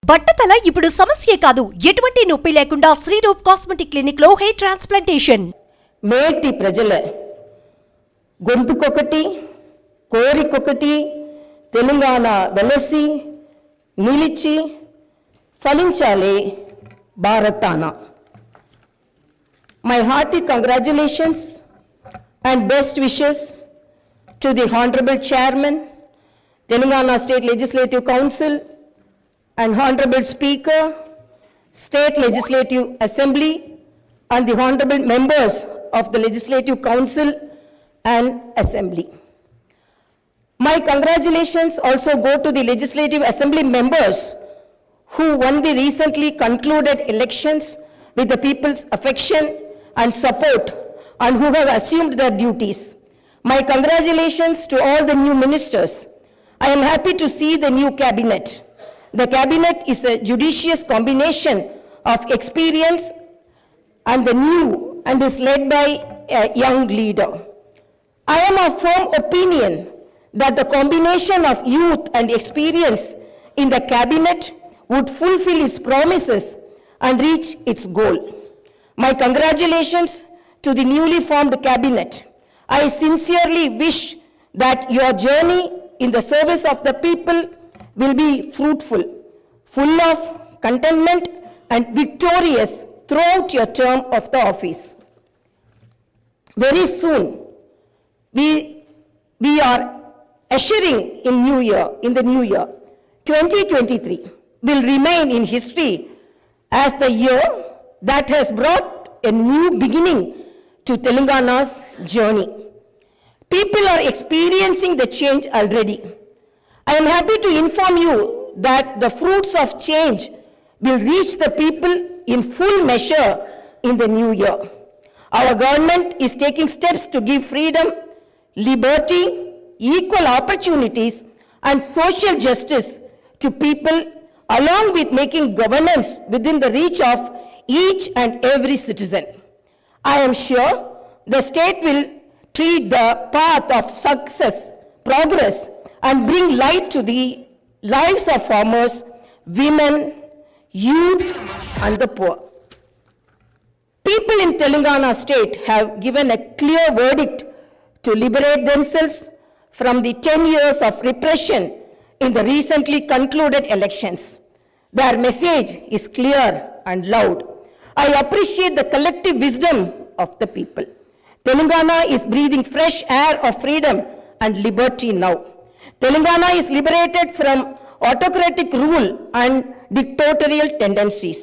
బట్టతల ఇప్పుడు సమస్య కాదు. ఎటువంటి నొప్పి లేకుండా శ్రీరూప్ కాస్మెటిక్ క్లినిక్ లో హెయిర్ ట్రాన్స్ప్లాంటేషన్. మేటి ప్రజల గొంతుకొకటి కోరికొకటి తెలంగాణ వెలసి నిలిచి ఫలించాలి భారతాన. My hearty congratulations and best wishes to the Honorable Chairman, Telangana State Legislative Council and Honorable Speaker, State Legislative Assembly and the Honorable members of the Legislative Council and Assembly. My congratulations also go to the Legislative Assembly members who won the recently concluded elections with the people's affection and support and who have assumed their duties. My congratulations to all the new ministers. I am happy to see the new cabinet. The cabinet is a judicious combination of experience and the new and is led by a young leader. I am of firm opinion that the combination of youth and experience in the cabinet would fulfill its promises and reach its goal. My congratulations to the newly formed cabinet. I sincerely wish that your journey in the service of the people will be fruitful, full of contentment and victorious throughout your term of the office. Very soon, we are ushering in the new year. 2023 will remain in history as the year that has brought a new beginning to Telangana's journey. People are experiencing the change already. I am happy to inform you that the fruits of change will reach the people in full measure in the new year. Our government is taking steps to give freedom, liberty, equal opportunities, and social justice to people, along with making governance within the reach of each and every citizen. I am sure the state will treat the path of success, progress, and bring light to the lives of farmers, women, youth, and the poor. People in Telangana state have given a clear verdict to liberate themselves from the 10 years of repression in the recently concluded elections. Their message is clear and loud. I appreciate the collective wisdom of the people. Telangana is breathing fresh air of freedom and liberty now. Telangana is liberated from autocratic rule and dictatorial tendencies.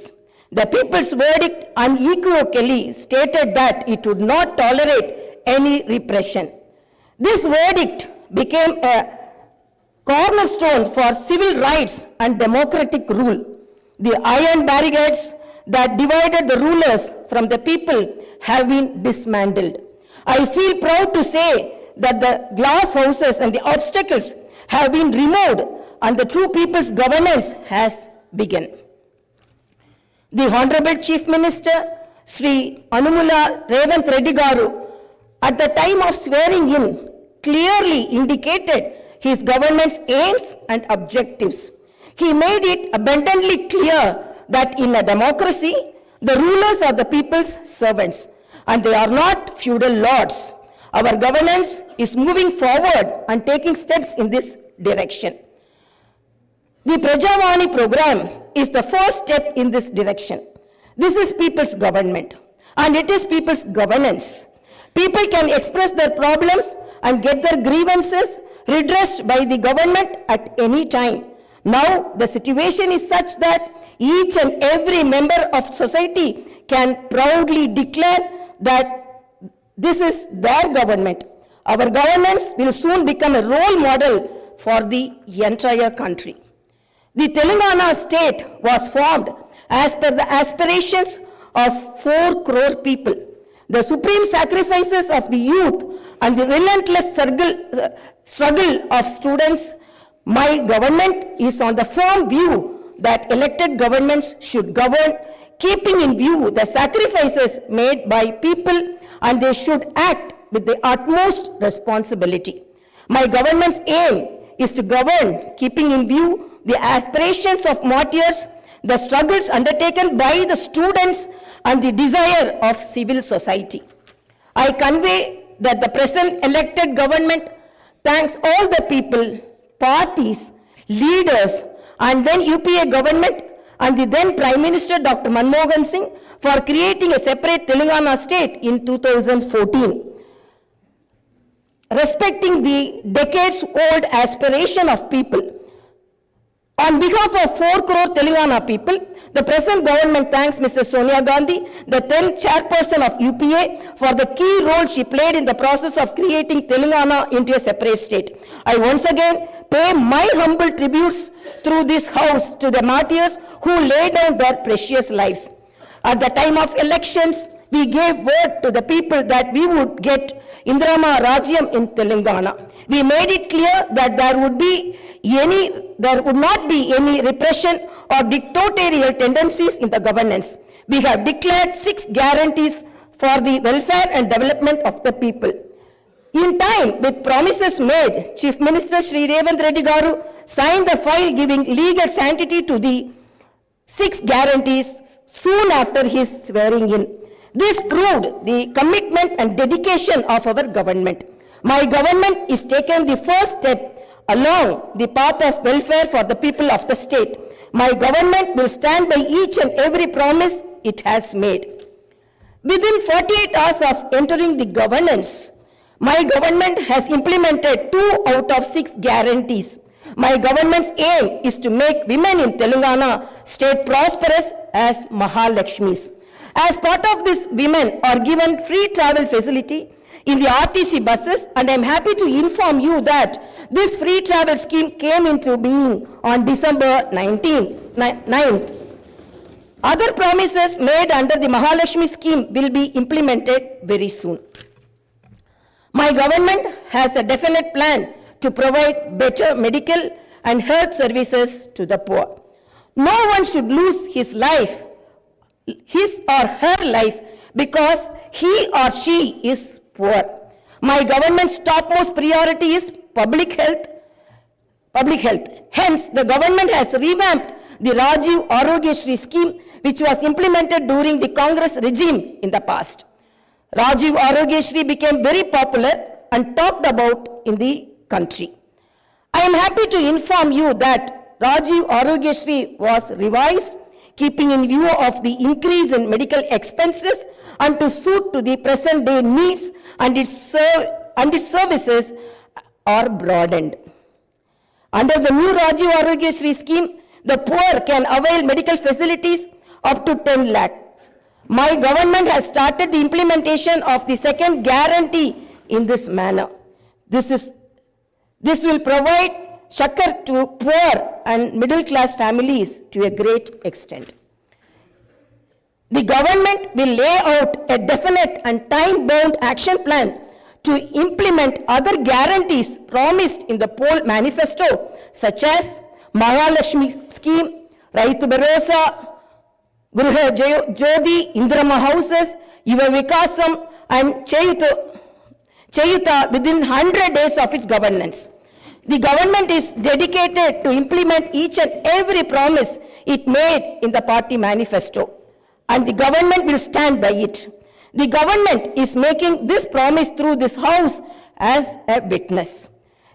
The people's verdict unequivocally stated that it would not tolerate any repression. This verdict became a cornerstone for civil rights and democratic rule. The iron barricades that divided the rulers from the people have been dismantled. I feel proud to say that the glass houses and the obstacles have been removed and the true people's governance has begun. The Honorable Chief Minister, Sri Anumula Revanth Reddy Garu, at the time of swearing in, clearly indicated his government's aims and objectives. He made it abundantly clear that in a democracy, the rulers are the people's servants and they are not feudal lords. Our governance is moving forward and taking steps in this direction. The Prajavani program is the first step in this direction. This is people's government and it is people's governance. People can express their problems and get their grievances redressed by the government at any time. Now the situation is such that each and every member of society can proudly declare that this is their government. Our governance will soon become a role model for the entire country. The Telangana state was formed as per the aspirations of 4 crore people. The supreme sacrifices of the youth and the relentless struggle of students. My government is on the firm view that elected governments should govern keeping in view the sacrifices made by people and they should act with the utmost responsibility. My government's aim is to govern keeping in view the aspirations of martyrs the struggles undertaken by the students and the desire of civil society. I convey that the present elected government thanks all the people, parties, leaders, and then UPA government and the then Prime Minister Dr. Manmohan Singh for creating a separate Telangana state in 2014. Respecting the decades-old aspiration of people, on behalf of 4 crore Telangana people, the present government thanks Mrs. Sonia Gandhi, the then chairperson of UPA, for the key role she played in the process of creating Telangana into a separate state. I once again pay my humble tributes through this house to the martyrs who laid down their precious lives. At the time of elections, we gave word to the people that we would get Indrama Rajyam in Telangana. We made it clear that there would not be any repression or dictatorial tendencies in the governance. We have declared 6 guarantees for the welfare and development of the people. In time, with promises made, Chief Minister Shri Revanth Reddy Garu signed the file giving legal sanctity to the 6 guarantees soon after his swearing in. This proved the commitment and dedication of our government. My government is taking the first step along the path of welfare for the people of the state. My government will stand by each and every promise it has made. Within 48 hours of entering the governance, my government has implemented 2 out of 6 guarantees. My government's aim is to make women in Telangana state prosperous as Mahalakshmis. As part of this, women are given free travel facility in the RTC buses, and I am happy to inform you that this free travel scheme came into being on December 9th. Other promises made under the Mahalakshmi scheme will be implemented very soon. My government has a definite plan to provide better medical and health services to the poor. No one should lose his or her life because he or she is poor. My government's topmost priority is public health. Hence, the government has revamped the Rajiv Arogyashri scheme, which was implemented during the Congress regime in the past. Rajiv Arogyashri became very popular and talked about in the country. I am happy to inform you that Rajiv Arogyashri was revised, keeping in view of the increase in medical expenses and to suit to the present day needs, and its services are broadened. Under the new Rajiv Arogyashri scheme, the poor can avail medical facilities up to 10 lakhs. My government has started the implementation of the second guarantee in this manner. This will provide succor to poor and middle class families to a great extent. The government will lay out a definite and time-bound action plan to implement other guarantees promised in the poll manifesto, such as Mahalakshmi scheme, Raitu Bharosa, Gruha Jyoti, Indrama houses, Yuva Vikasam, and Chayuta within 100 days of its governance. The government is dedicated to implement each and every promise it made in the party manifesto, and the government will stand by it. The government is making this promise through this house as a witness.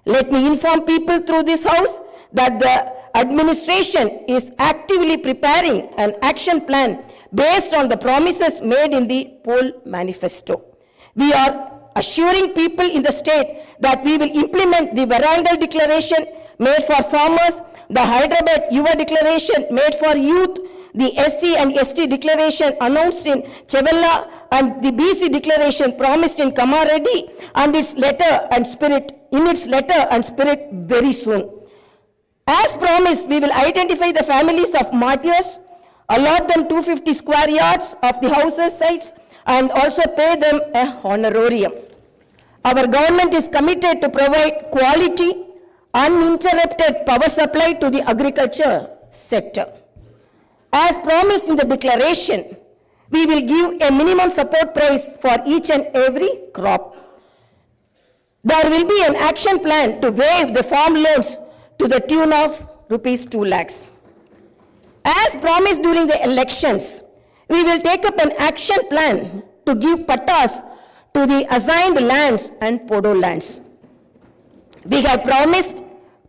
Let me inform people through this house that the administration is actively preparing an action plan based on the promises made in the poll manifesto. We are assuring people in the state that we will implement the Varangal declaration made for farmers, the Hyderabad Yuva declaration made for youth, the SC and ST declaration announced in Chevella, and the BC declaration promised in Kamareddy, and its letter and spirit very soon. As promised, we will identify the families of martyrs, allot them 250 square yards of the houses sites, and also pay them a honorarium. Our government is committed to provide quality, uninterrupted power supply to the agriculture sector. As promised in the declaration, we will give a minimum support price for each and every crop. There will be an action plan to waive the farm loans to the tune of rupees 2 lakhs. As promised during the elections, we will take up an action plan to give pattas to the assigned lands and podo lands. We have promised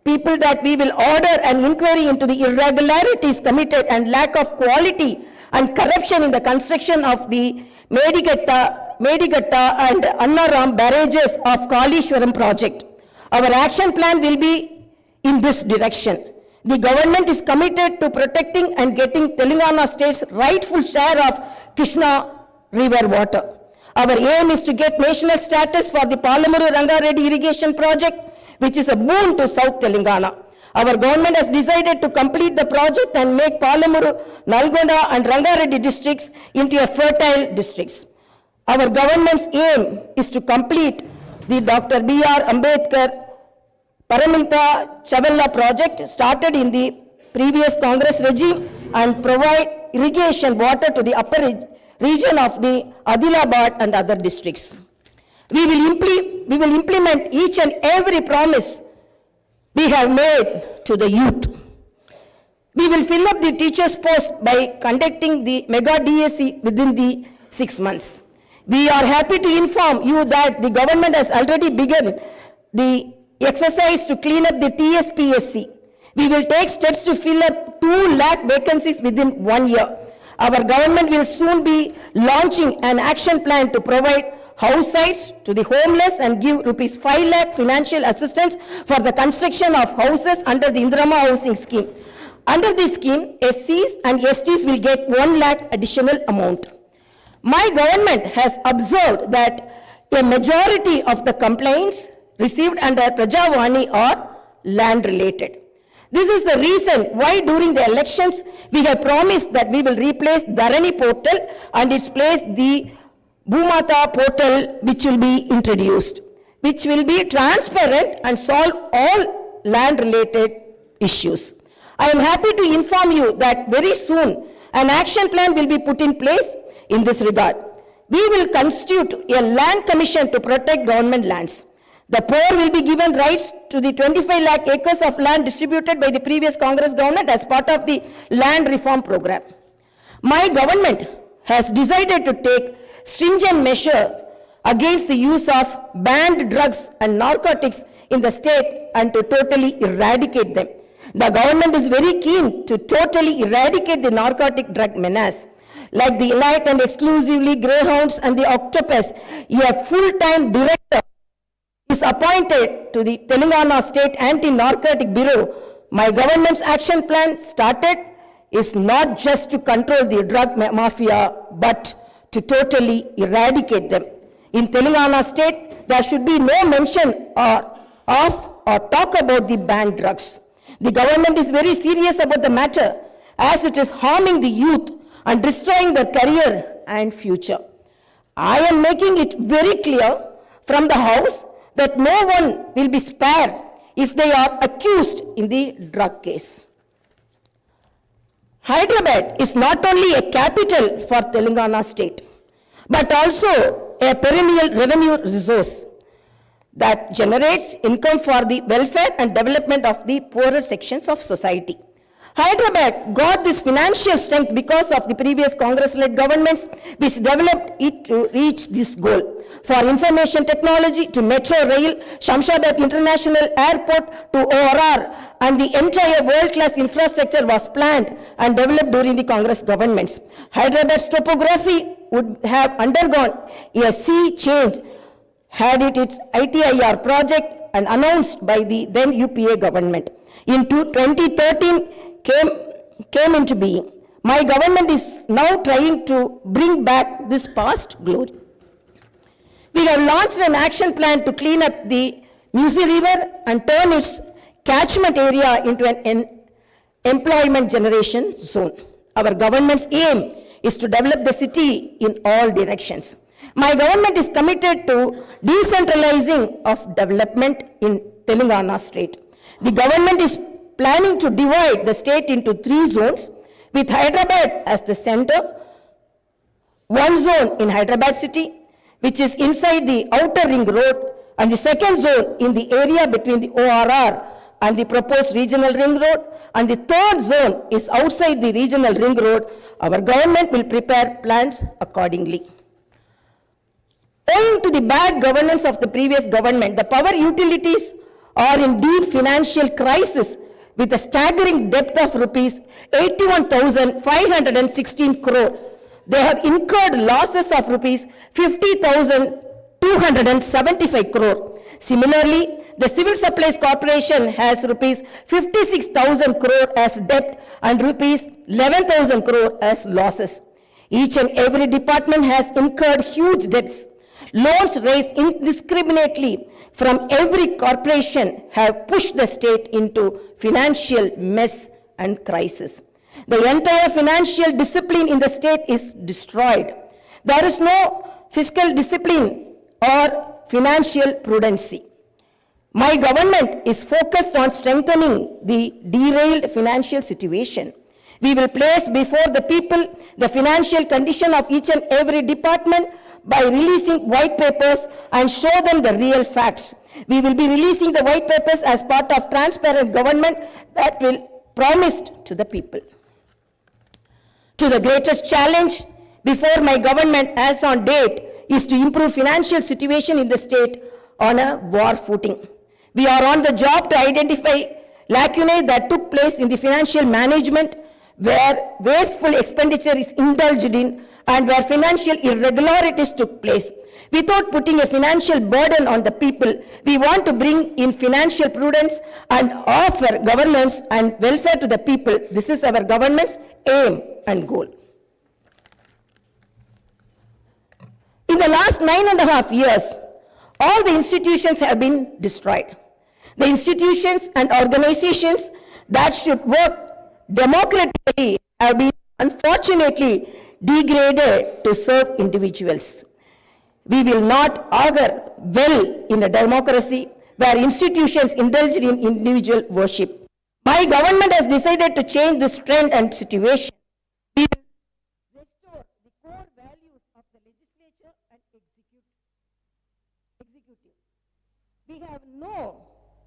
people that we will order an inquiry into the irregularities committed and lack of quality and corruption in the construction of the Medigatta and Annaram barrages of Kalishwaram project. Our action plan will be in this direction. The government is committed to protecting and getting Telangana state's rightful share of Krishna river water. Our aim is to get national status for the Palamuru Rangareddy irrigation project, which is a boon to South Telangana. Our government has decided to complete the project and make Palamuru, Nalgonda and Rangareddy districts into a fertile districts. Our government's aim is to complete the Dr. B.R. Ambedkar Paramita Chavella project started in the previous Congress regime and provide irrigation water to the upper region of the Adilabad and other districts. We will implement each and every promise we have made to the youth. We will fill up the teachers' post by conducting the mega DSC within the 6 months. We are happy to inform you that the government has already begun the exercise to clean up the TSPSC. We will take steps to fill up 2 lakh vacancies within 1 year. Our government will soon be launching an action plan to provide house sites to the homeless and give rupees 5 lakh financial assistance for the construction of houses under the Indirama housing scheme. Under this scheme, SCs and STs will get 1 lakh additional amount. My government has observed that a majority of the complaints received under Prajavani are land related. This is the reason why during the elections we have promised that we will replace Dharani portal and its place the Bhumata portal, which will be introduced, which will be transparent and solve all land related issues. I am happy to inform you that very soon an action plan will be put in place in this regard. We will constitute a land commission to protect government lands. The poor will be given rights to the 25 lakh acres of land distributed by the previous Congress government as part of the land reform program. My government has decided to take stringent measures against the use of banned drugs and narcotics in the state and to totally eradicate them. The government is very keen to totally eradicate the narcotic drug menace. Like the elite and exclusively greyhounds and the octopus, a full-time director is appointed to the Telangana State Anti-Narcotic Bureau. My government's action plan started is not just to control the drug mafia, but to totally eradicate them. In Telangana State, there should be no mention of or talk about the banned drugs. The government is very serious about the matter as it is harming the youth and destroying their career and future. I am making it very clear from the House that no one will be spared if they are accused in the drug case. Hyderabad is not only a capital for Telangana state, but also a perennial revenue resource that generates income for the welfare and development of the poorer sections of society. Hyderabad got this financial strength because of the previous Congress-led governments which developed it to reach this goal. For information technology to metro rail, Shamshabad International Airport to ORR, and the entire world-class infrastructure was planned and developed during the Congress governments. Hyderabad's topography would have undergone a sea change had it its ITIR project and announced by the then UPA government. In 2013 came into being. My government is now trying to bring back this past glory. We have launched an action plan to clean up the Musi River and turn its catchment area into an employment generation zone. Our government's aim is to develop the city in all directions. My government is committed to decentralizing of development in Telangana state. The government is planning to divide the state into 3 zones with Hyderabad as the center. One zone in Hyderabad city, which is inside the outer ring road, and the second zone in the area between the ORR and the proposed regional ring road, and the third zone is outside the regional ring road, our government will prepare plans accordingly. Owing to the bad governance of the previous government, the power utilities are in deep financial crisis with a staggering debt of rupees 81,516 crore. They have incurred losses of rupees 50,275 crore. Similarly, the Civil Supplies Corporation has rupees 56,000 crore as debt and rupees 11,000 crore as losses. Each and every department has incurred huge debts. Loans raised indiscriminately from every corporation have pushed the state into financial mess and crisis. The entire financial discipline in the state is destroyed. There is no fiscal discipline or financial prudency. My government is focused on strengthening the derailed financial situation. We will place before the people the financial condition of each and every department by releasing white papers and show them the real facts. We will be releasing the white papers as part of transparent government that will promised to the people. To the greatest challenge before my government as on date is to improve financial situation in the state on a war footing. We are on the job to identify lacunae that took place in the financial management where wasteful expenditure is indulged in and where financial irregularities took place. Without putting a financial burden on the people, we want to bring in financial prudence and offer governance and welfare to the people. This is our government's aim and goal. In the last 9.5 years, all the institutions have been destroyed. The institutions and organizations that should work democratically have been unfortunately degraded to serve individuals. We will not augur well in a democracy where institutions indulge in individual worship. My government has decided to change this trend and situation. We will restore the core values of the legislature and executive. We have no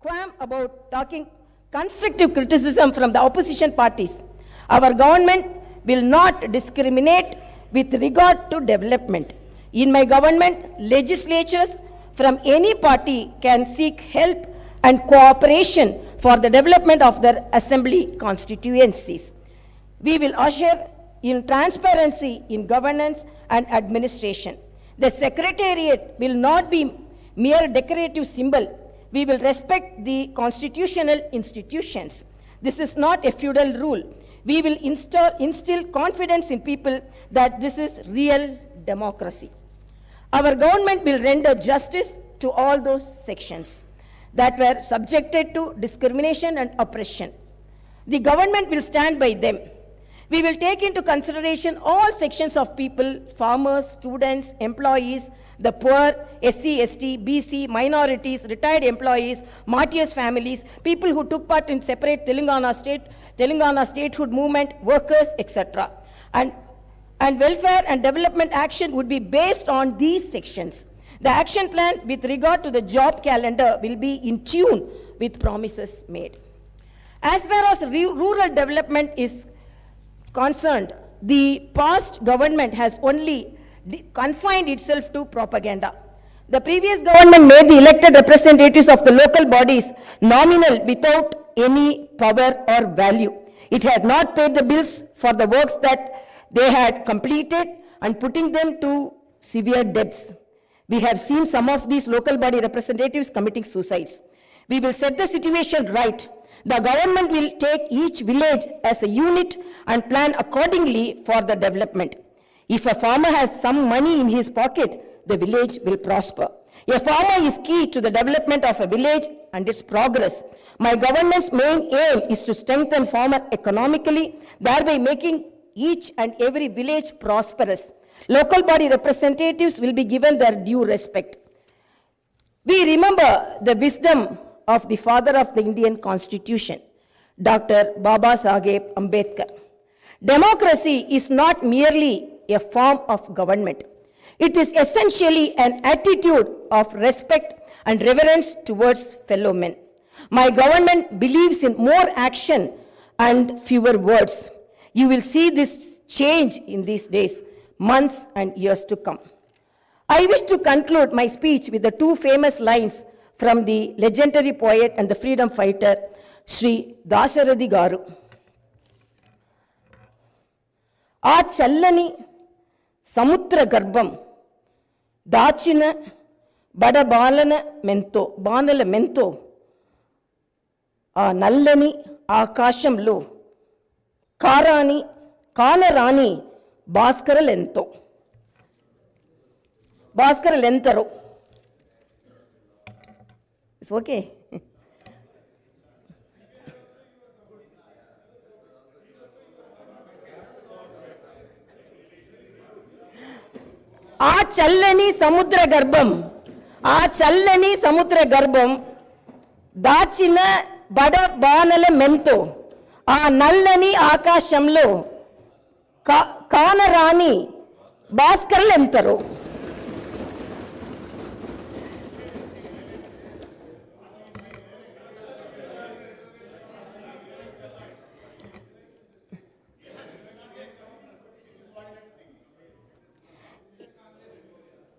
qualm about talking constructive criticism from the opposition parties. Our government will not discriminate with regard to development. In my government, legislatures from any party can seek help and cooperation for the development of their assembly constituencies. We will usher in transparency in governance and administration. The secretariat will not be mere decorative symbol. We will respect the constitutional institutions. This is not a feudal rule. We will instill confidence in people that this is real democracy. Our government will render justice to all those sections that were subjected to discrimination and oppression. The government will stand by them. We will take into consideration all sections of people, farmers, students, employees, the poor, SC, ST, BC, minorities, retired employees, martyrs' families, people who took part in separate Telangana statehood movement, workers, etc. And welfare and development action would be based on these sections. The action plan with regard to the job calendar will be in tune with promises made. As far as rural development is concerned, the past government has only confined itself to propaganda. The previous government made the elected representatives of the local bodies nominal without any power or value. It had not paid the bills for the works that they had completed and putting them to severe debts. We have seen some of these local body representatives committing suicides. We will set the situation right. The government will take each village as a unit and plan accordingly for the development. If a farmer has some money in his pocket, the village will prosper. A farmer is key to the development of a village and its progress. My government's main aim is to strengthen farmer economically, thereby making each and every village prosperous. Local body representatives will be given their due respect. We remember the wisdom of the father of the Indian Constitution, Dr. Baba Saheb Ambedkar. Democracy is not merely a form of government. It is essentially an attitude of respect and reverence towards fellow men. My government believes in more action and fewer words. You will see this change in these days, months and years to come. I wish to conclude my speech with the two famous lines from the legendary poet and the freedom fighter, Sri Dasharathy Garu. ఆ చల్లని సముద్ర గర్భం దాచిన బడబాలన బాణల మెంతో ఆ నల్లని ఆకాశంలో కానరాని భాస్కరలెంతరో. It's okay. ఆ చల్లని సముద్ర గర్భం దాచిన బడబానల మెంతో ఆ నల్లని ఆకాశంలో కానరాని భాస్కరులెంతరో.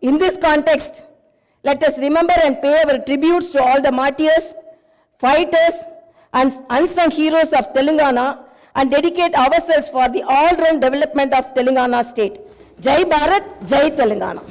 In this context, let us remember and pay our tributes to all the martyrs, fighters, and unsung heroes of Telangana and dedicate ourselves for the all-round development of Telangana state. Jai Bharat, Jai Telangana.